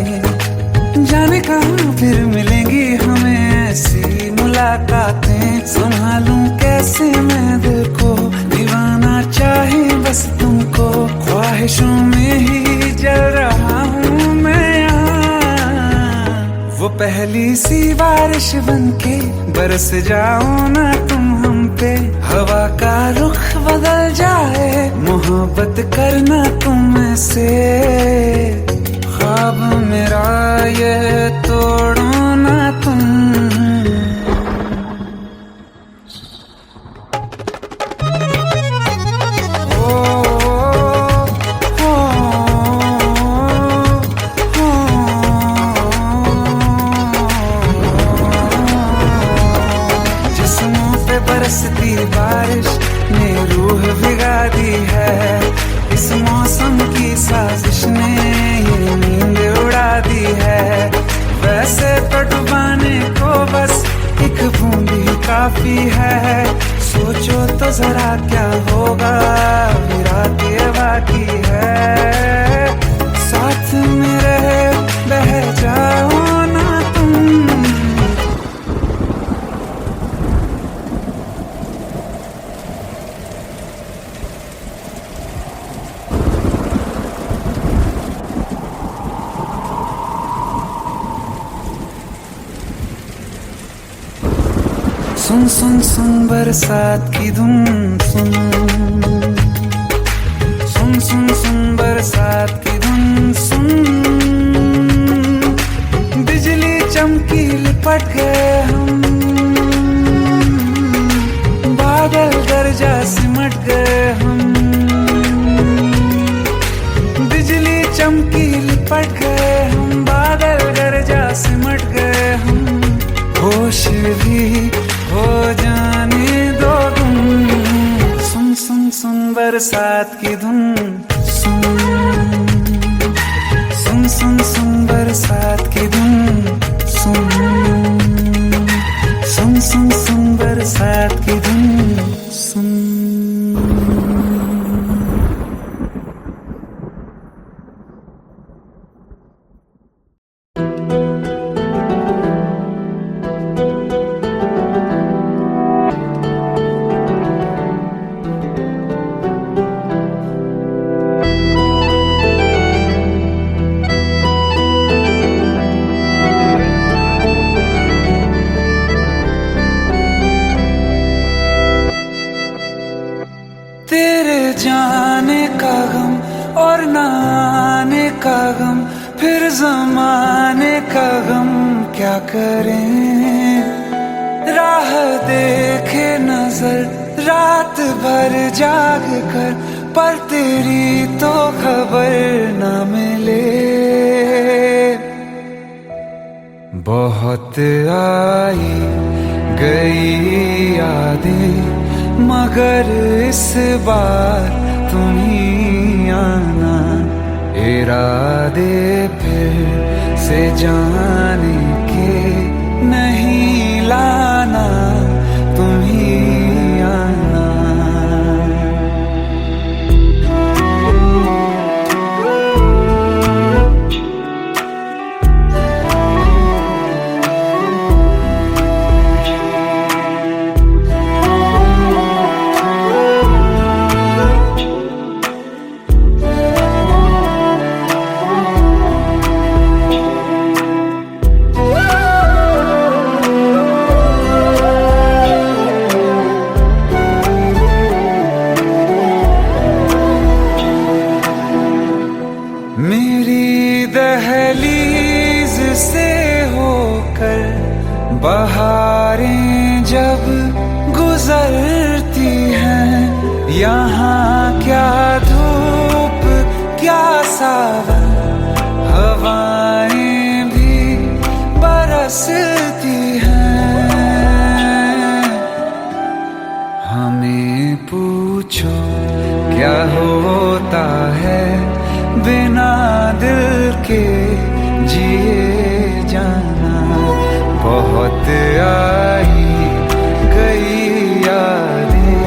D: जाने कहाँ फिर मिलेंगी हमें ऐसी मुलाकातें। संभालूं कैसे मैं दिल को, दीवाना चाहे बस तुमको। ख्वाहिशों में ही जल रहा हूँ मैं यहाँ। वो पहली सी बारिश बनके बरस जाओ ना तुम हम पे। हवा का रुख बदल जाए, मोहब्बत करना तुम से। ख्वाब मेरा ये तोड़ो ना तुम। बरसती बारिश ने रूह भिगा दी है। इस मौसम की साजिश ने ये नींद उड़ा दी है। वैसे तो डुबाने को बस एक बूंद ही काफी है। सोचो तो जरा क्या होगा, अभी रात ये बाकी है। साथ में रहे बह जाओ ना तुम। सुन सुन सुन बरसात की धुन सुन। सुन सुन सुन बरसात की धुन सुन। बिजली चमकी लिपट गए हम, बादल गरजा सिमट गए हम। बिजली चमकी लिपट गए हम, बादल गरजा सिमट गए हम। होश भी हो जाने दो तुम। सुन सुन सुन बरसात की धुन सुन। सुन सुन सुन बरसात की धुन सुन। सुन सुन सुन बरसात की धुन सुन। तेरे जाने का गम और न आने का गम, फिर जमाने का गम क्या करें। राह देखे नजर रात भर जाग कर, पर तेरी तो खबर न मिले। बहुत आई गई यादें, मगर इस बार तुम ही आना। इरादे फिर से जाने के नहीं लाना, तुम ही आना। बहारें जब गुजरती हैं, यहाँ क्या धूप क्या सावन, हवाएं भी बरसती हैं। हमें पूछो क्या होता है बिना दिल के जिए जाना। बहुत आई गई यादें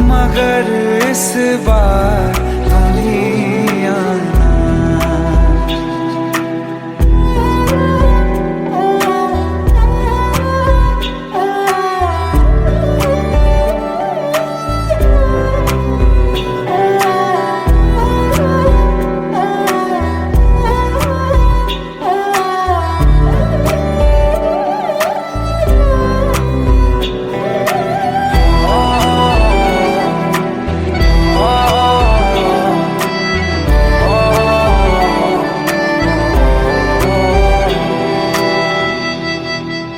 D: मगर इस बार तुम ही आना।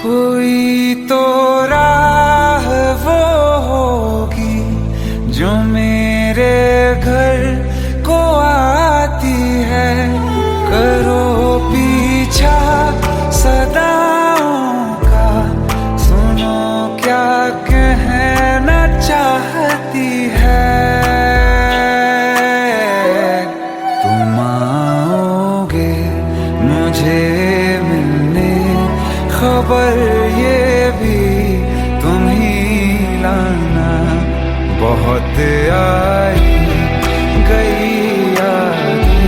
D: कोई तो राह वो होगी जो मेरे घर को आती है। करो पीछा सदाओं का, सुनो क्या कहना चाहती है। तुम आओगे मुझे मिलने, खबर ये भी तुम ही लाना। बहुत आई गई यादें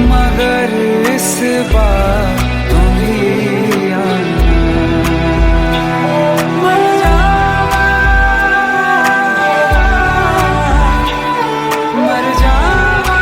D: मगर इस बार तुम ही आना। मर जावा, मर जावा।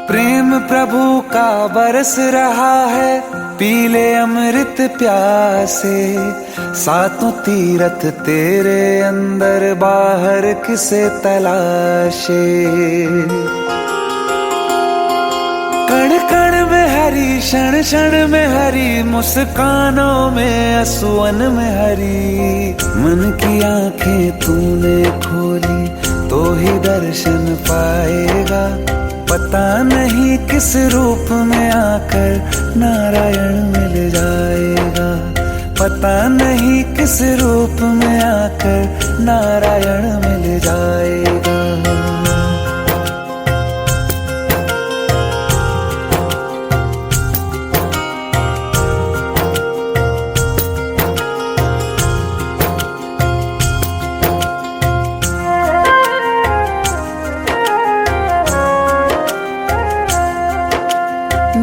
D: प्रेम प्रभु का बरस रहा है, पीले अमृत प्यासे। सातों तीरथ तेरे अंदर बाहर किसे तलाशे। कण कण में हरी, क्षण क्षण में हरी, मुस्कानों में असुवन में हरी। मन की आंखें तूने खोली तो ही दर्शन पाएगा। पता नहीं किस रूप में आकर नारायण मिल जाएगा। पता नहीं किस रूप में आकर नारायण मिल जाएगा।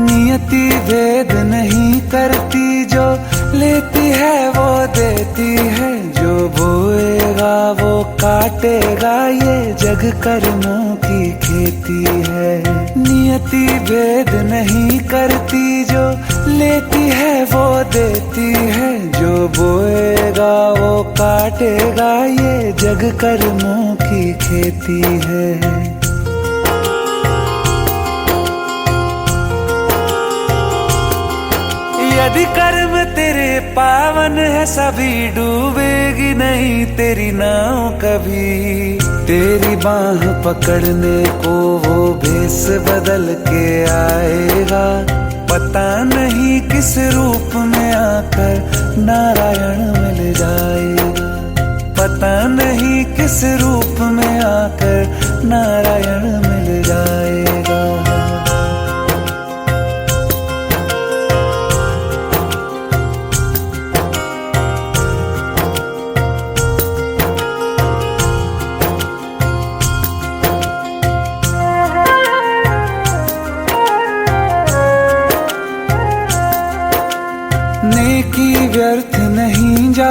D: नियति भेद नहीं करती, जो लेती है वो देती है। जो बोएगा वो काटेगा, ये जग कर्मों की खेती है। नियति भेद नहीं करती, जो लेती है वो देती है। जो बोएगा वो काटेगा, ये जग कर्मों की खेती है। यदि कर्म तेरे पावन है, सभी डूबेगी नहीं तेरी नाव कभी। तेरी बाह पकड़ने को वो भेष बदल के आएगा। पता नहीं किस रूप में आकर नारायण मिल जाएगा। पता नहीं किस रूप में आकर नारायण मिल जाएगा।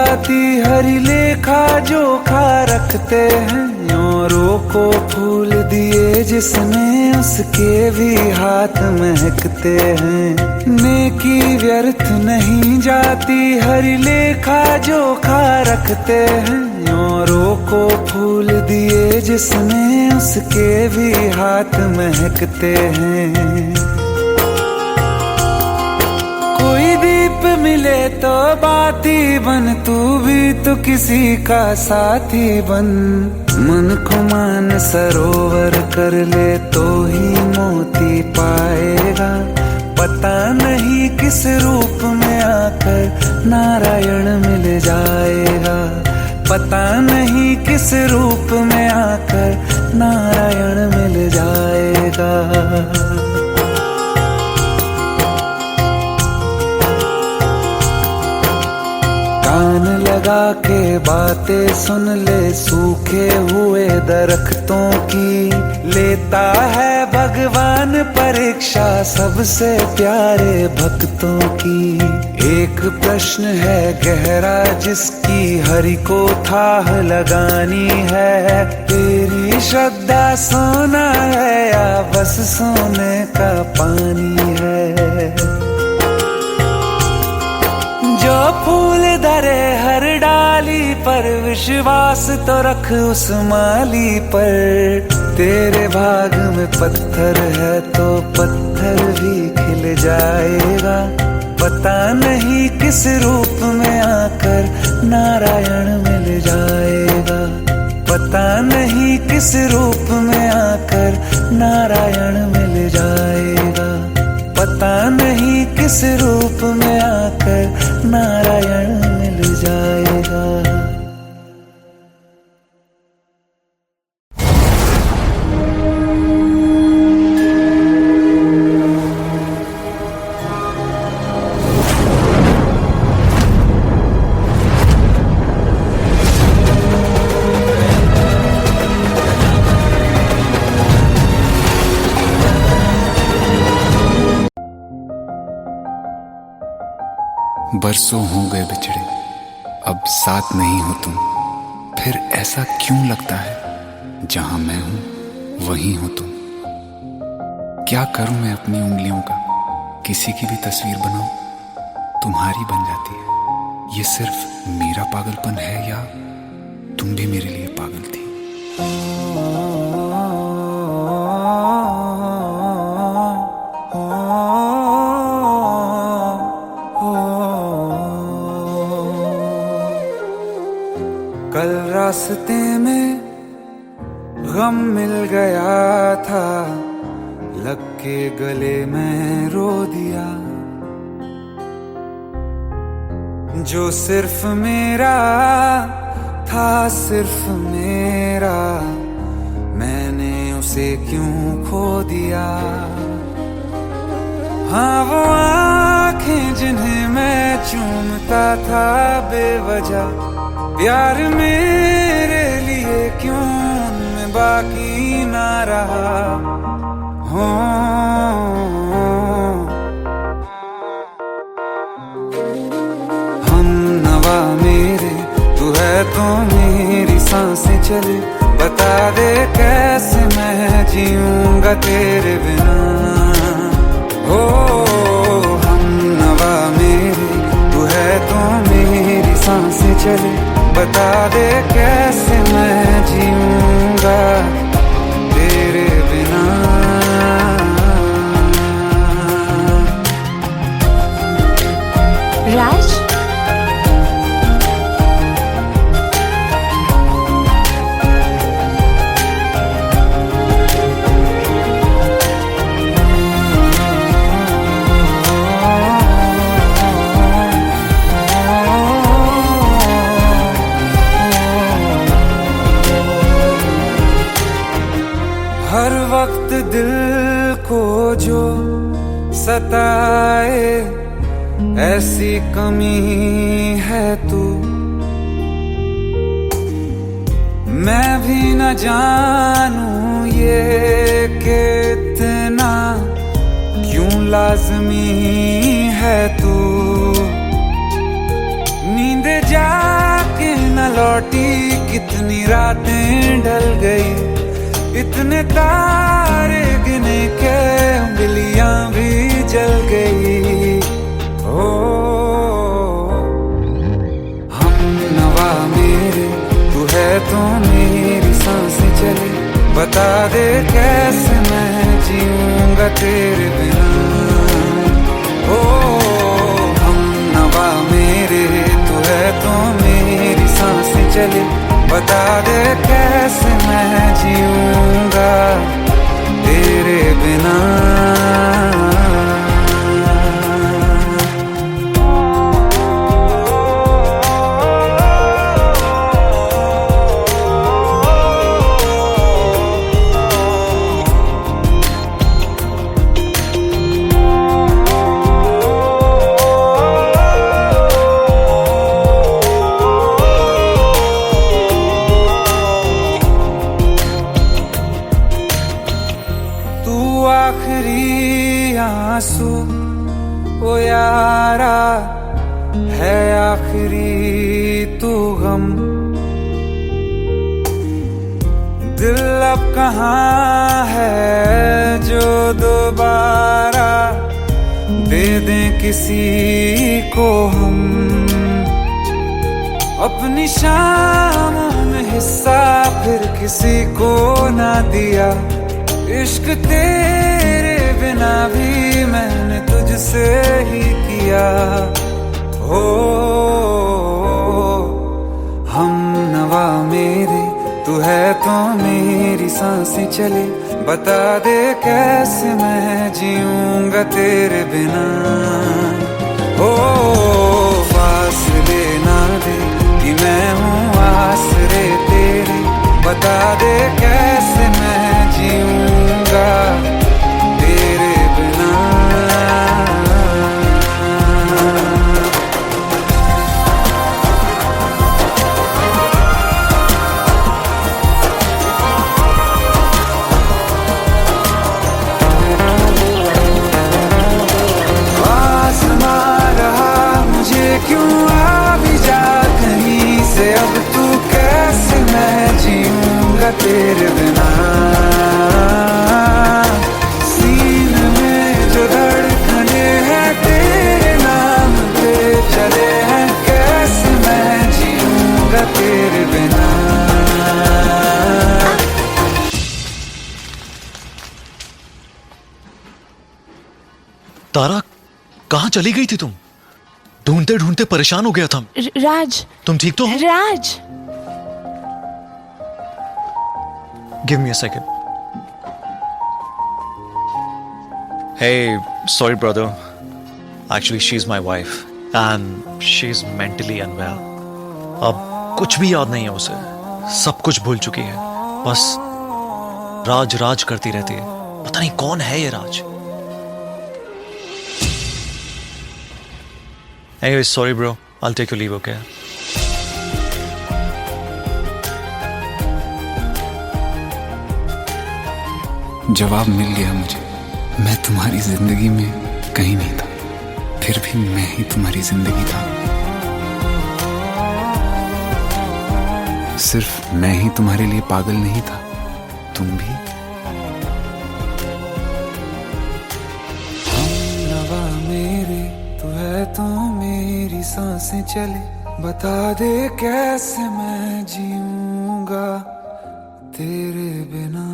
D: जाती, हरी लेखा जोखा रखते हैं। औरों को फूल दिए जिसने, उसके भी हाथ महकते हैं। नेकी व्यर्थ नहीं जाती, हरी लेखा जोखा रखते हैं। औरों को फूल दिए जिसने, उसके भी हाथ महकते हैं। कोई दीप मिले तो बाती बन, तू भी तो किसी का साथी बन। मन को मान सरोवर कर ले तो ही मोती पाएगा। पता नहीं किस रूप में आकर नारायण मिल जाएगा। पता नहीं किस रूप में आकर नारायण मिल जाएगा। कान लगा के बातें सुन ले सूखे हुए दरख्तों की। लेता है भगवान परीक्षा सबसे प्यारे भक्तों की। एक प्रश्न है गहरा जिसकी हरि को थाह लगानी है। तेरी श्रद्धा सोना है या बस सोने का पानी है। जो फूल धरे हर डाली पर, विश्वास तो रख उस माली पर। तेरे भाग में पत्थर है तो पत्थर भी खिल जाएगा। पता नहीं किस रूप में आकर नारायण मिल जाएगा। पता नहीं किस रूप में आकर नारायण मिल जाएगा। पता नहीं किस रूप में आकर नारायण मिल जाएगा।
C: बरसों हो गए बिछड़े, अब साथ नहीं हो तुम। फिर ऐसा क्यों लगता है, जहां मैं हूं वहीं हो तुम। क्या करूं मैं अपनी उंगलियों का, किसी की भी तस्वीर बनाऊं, तुम्हारी बन जाती है। ये सिर्फ मेरा पागलपन है या तुम भी मेरे लिए पागल थी।
D: कल रास्ते में गम मिल गया था, लग के गले में रो दिया। जो सिर्फ मेरा था, सिर्फ मेरा, मैंने उसे क्यों खो दिया। हाँ वो आँखें जिन्हें मैं चूमता था बेवजह, प्यार मेरे लिए क्यों उनमें बाकी ना रहा हो। हम नवा मेरे, तू है तो मेरी सांसें चले। बता दे कैसे मैं जीऊंगा तेरे बिना। हो हम नवा मेरे, तू है तो मेरी सांसें चले। बता दे कैसे मैं जीऊंगा तेरे बिना।
B: राज,
D: हर वक्त दिल को जो सताए, ऐसी कमी है तू। मैं भी न जानूं ये कि इतना क्यों लाज़मी है तू। नींद जाके न लौटी, कितनी रातें ढल गई, इतने तारे गिने के उंगलियां भी जल गई। ओ हम नवा मेरे, तू है तो मेरी सांसें चले, बता दे कैसे मैं जीऊंगा तेरे बिना। ओ हम नवा मेरे, तू है तो मेरी सांसें चले, बता दे कैसे मैं जीऊंगा तेरे बिना। आखिरी आंसू ओ यारा है, आखिरी तू गम, दिल अब कहाँ है जो दोबारा दे दें किसी को हम। अपनी शामों में हिस्सा फिर किसी को ना दिया, इश्क तेरे बिना भी मैंने तुझसे ही किया। हो हम नवा मेरे, तू है तो मेरी सांसें चले, बता दे कैसे मैं जीऊंगा तेरे बिना। हो फासले ना दे कि मैं हूँ आसरे तेरे, बता दे कैसे मैं जीऊंगा तेरे बिना। आसमां रहा मुझे क्यों, आ भी जा कहीं से, अब तू कैसे मैं जीऊंगा तेरे बिना। सीने में जो धड़कने हैं तेरे नाम पे चले हैं, कैसे मैं जीऊंगा तेरे बिना।
G: तारा, कहाँ चली गई थी तुम? ढूंढते ढूंढते परेशान हो गया था।
B: राज,
G: तुम ठीक तो हो?
B: राज,
G: Give me a second. Hey, sorry brother. Actually, she's my wife and she's mentally unwell. अब कुछ भी याद नहीं है उसे, सब कुछ भूल चुकी है, बस राज राज करती रहती है। पता नहीं कौन है ये राज। Anyway, sorry bro. I'll take your leave, okay?
C: जवाब मिल गया मुझे। मैं तुम्हारी जिंदगी में कहीं नहीं था, फिर भी मैं ही तुम्हारी जिंदगी था। सिर्फ मैं ही तुम्हारे लिए पागल नहीं था, तुम भी।
D: हम नवा मेरे, तू है तो मेरी सांसें चले, बता दे कैसे मैं जीऊंगा तेरे बिना।